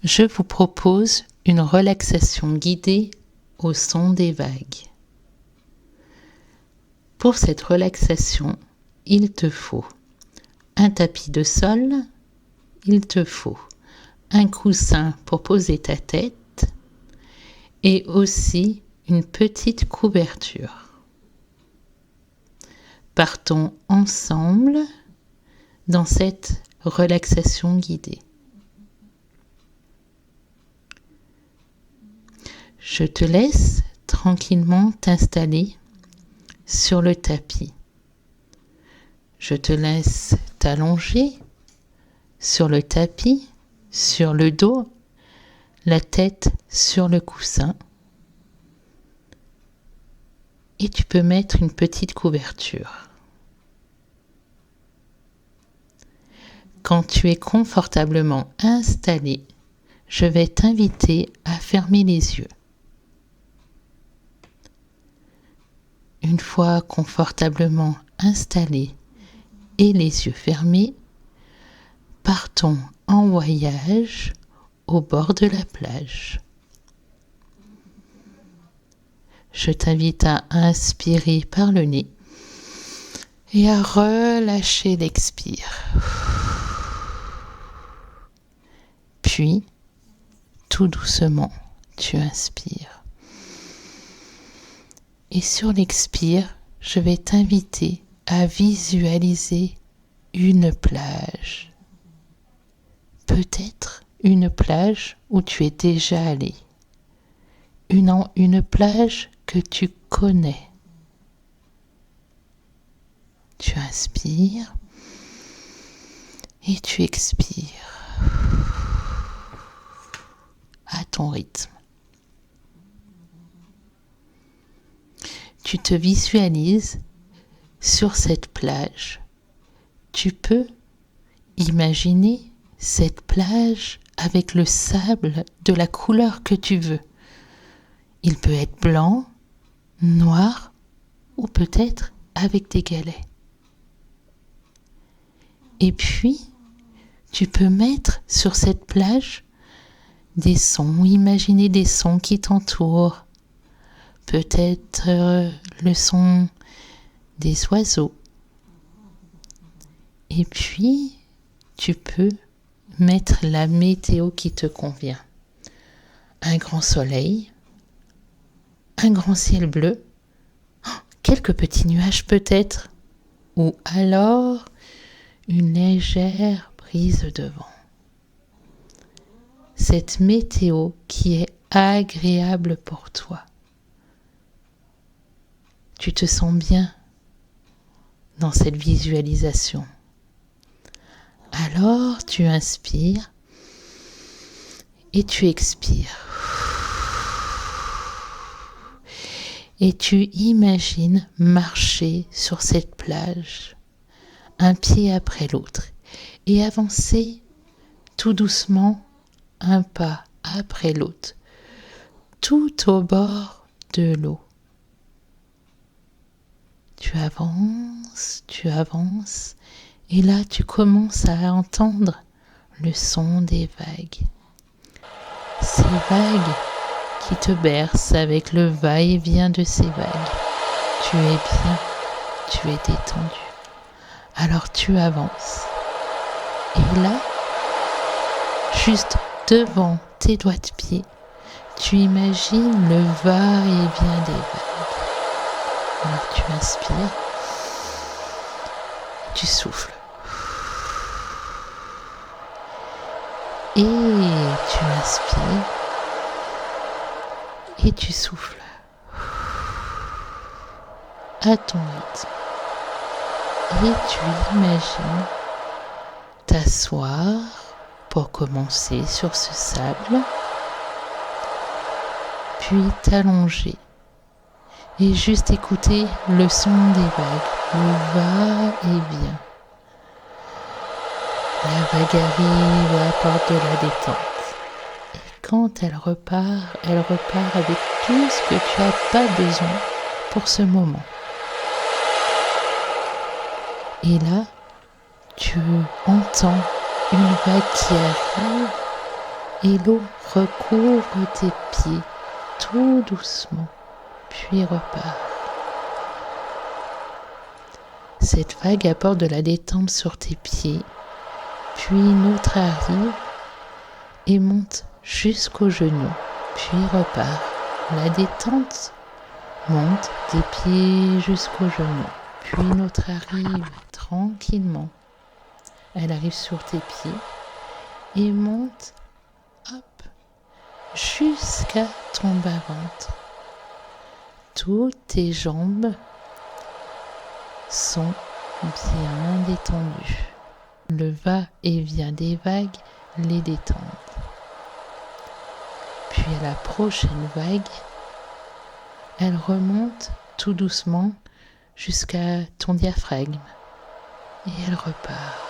je vous propose une relaxation guidée au son des vagues. Pour cette relaxation, il te faut un tapis de sol, il te faut un coussin pour poser ta tête et aussi une petite couverture. Partons ensemble dans cette relaxation guidée. Je te laisse tranquillement t'installer sur le tapis. Je te laisse t'allonger sur le tapis, sur le dos, la tête sur le coussin. Et tu peux mettre une petite couverture. Quand tu es confortablement installé, je vais t'inviter à fermer les yeux. Une fois confortablement installé et les yeux fermés, partons en voyage au bord de la plage. Je t'invite à inspirer par le nez et à relâcher l'expire. Puis, tout doucement, tu inspires. Et sur l'expire, je vais t'inviter à visualiser une plage. Peut-être une plage où tu es déjà allé. Une plage que tu connais. Tu inspires et tu expires à ton rythme. Tu te visualises sur cette plage. Tu peux imaginer cette plage avec le sable de la couleur que tu veux. Il peut être blanc, noir ou peut-être avec des galets. Et puis, tu peux mettre sur cette plage des sons, imaginer des sons qui t'entourent. Peut-être le son des oiseaux. Et puis, tu peux mettre la météo qui te convient. Un grand soleil, un grand ciel bleu, quelques petits nuages peut-être, ou alors une légère brise de vent. Cette météo qui est agréable pour toi. Tu te sens bien dans cette visualisation. Alors tu inspires et tu expires. Et tu imagines marcher sur cette plage, un pied après l'autre, et avancer tout doucement, un pas après l'autre, tout au bord de l'eau. Tu avances, et là tu commences à entendre le son des vagues. Ces vagues qui te bercent avec le va-et-vient de ces vagues. Tu es bien, tu es détendu. Alors tu avances. Et là, juste devant tes doigts de pied, tu imagines le va-et-vient des vagues. Alors tu inspires, tu souffles. Et tu inspires et tu souffles. À ton rythme. Et tu imagines t'asseoir pour commencer sur ce sable, puis t'allonger. Et juste écouter le son des vagues, le va-et-vient. La vague arrive à la porte de la détente. Et quand elle repart avec tout ce que tu n'as pas besoin pour ce moment. Et là, tu entends une vague qui arrive et l'eau recouvre tes pieds tout doucement, puis repart. Cette vague apporte de la détente sur tes pieds, puis une autre arrive et monte jusqu'aux genoux, puis repart. La détente monte des pieds jusqu'aux genoux, puis une autre arrive tranquillement. Elle arrive sur tes pieds et monte, hop, jusqu'à ton bas-ventre. Toutes tes jambes sont bien détendues. Le va-et-vient des vagues les détendent. Puis à la prochaine vague, elle remonte tout doucement jusqu'à ton diaphragme et elle repart.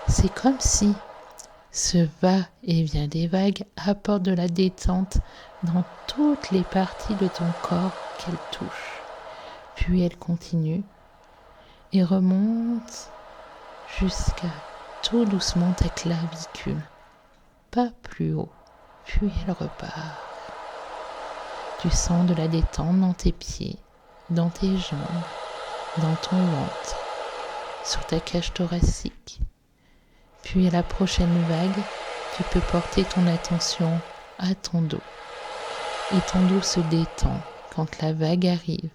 C'est comme si ce va-et-vient des vagues apporte de la détente dans toutes les parties de ton corps qu'elle touche. Puis elle continue et remonte jusqu'à tout doucement ta clavicule, pas plus haut, puis elle repart. Tu sens de la détente dans tes pieds, dans tes jambes, dans ton ventre, sur ta cage thoracique. Puis à la prochaine vague, tu peux porter ton attention à ton dos. Et ton dos se détend quand la vague arrive.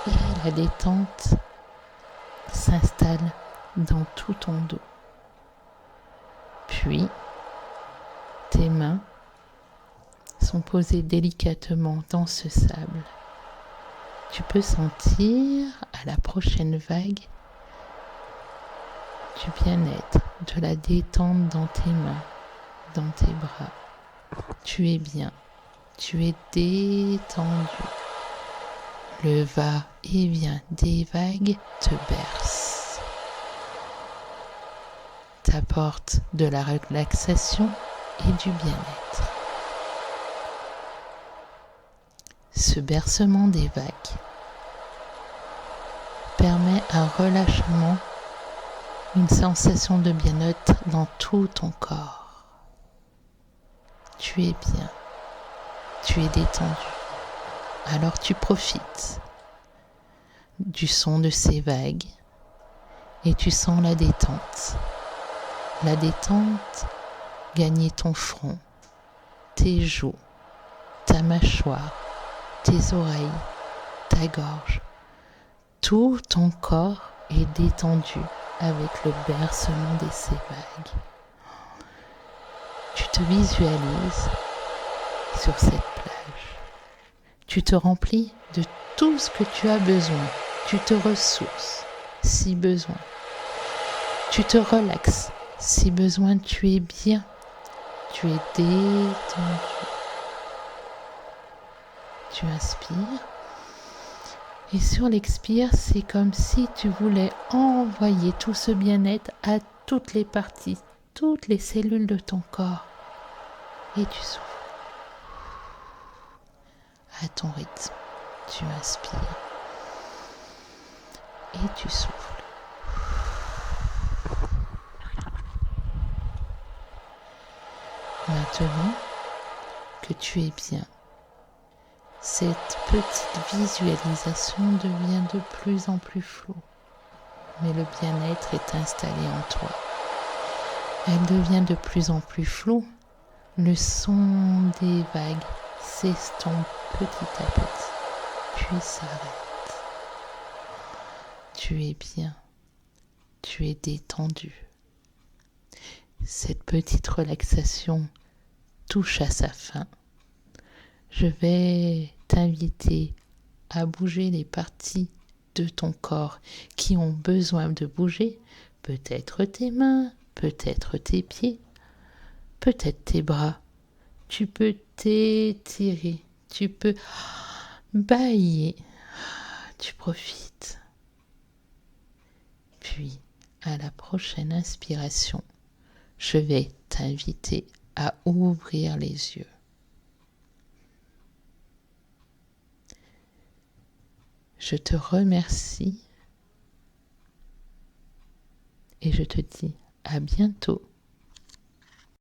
Et la détente s'installe dans tout ton dos. Puis, tes mains sont posées délicatement dans ce sable. Tu peux sentir à la prochaine vague du bien-être, de la détente dans tes mains, dans tes bras. Tu es bien, tu es détendu. Le va-et-vient des vagues te berce, t'apporte de la relaxation et du bien-être. Ce bercement des vagues permet un relâchement, une sensation de bien-être dans tout ton corps. Tu es bien, tu es détendu. Alors tu profites du son de ces vagues et tu sens la détente. La détente gagner ton front, tes joues, ta mâchoire, tes oreilles, ta gorge. Tout ton corps est détendu avec le bercement de ces vagues. Tu te visualises sur cette plage. Tu te remplis de tout ce que tu as besoin. Tu te ressources si besoin. Tu te relaxes si besoin. Tu es bien. Tu es détendu. Tu inspires. Et sur l'expire, c'est comme si tu voulais envoyer tout ce bien-être à toutes les parties, toutes les cellules de ton corps. Et tu souffles. À ton rythme, tu inspires et tu souffles. Maintenant que tu es bien, cette petite visualisation devient de plus en plus floue, mais le bien-être est installé en toi. Elle devient de plus en plus floue, le son des vagues s'estompe petit à petit, puis s'arrête. Tu es bien, tu es détendu. Cette petite relaxation touche à sa fin. Je vais t'inviter à bouger les parties de ton corps qui ont besoin de bouger, peut-être tes mains, peut-être tes pieds, peut-être tes bras. Tu peux t'étirer, tu peux bâiller, tu profites. Puis, à la prochaine inspiration, je vais t'inviter à ouvrir les yeux. Je te remercie et je te dis À bientôt.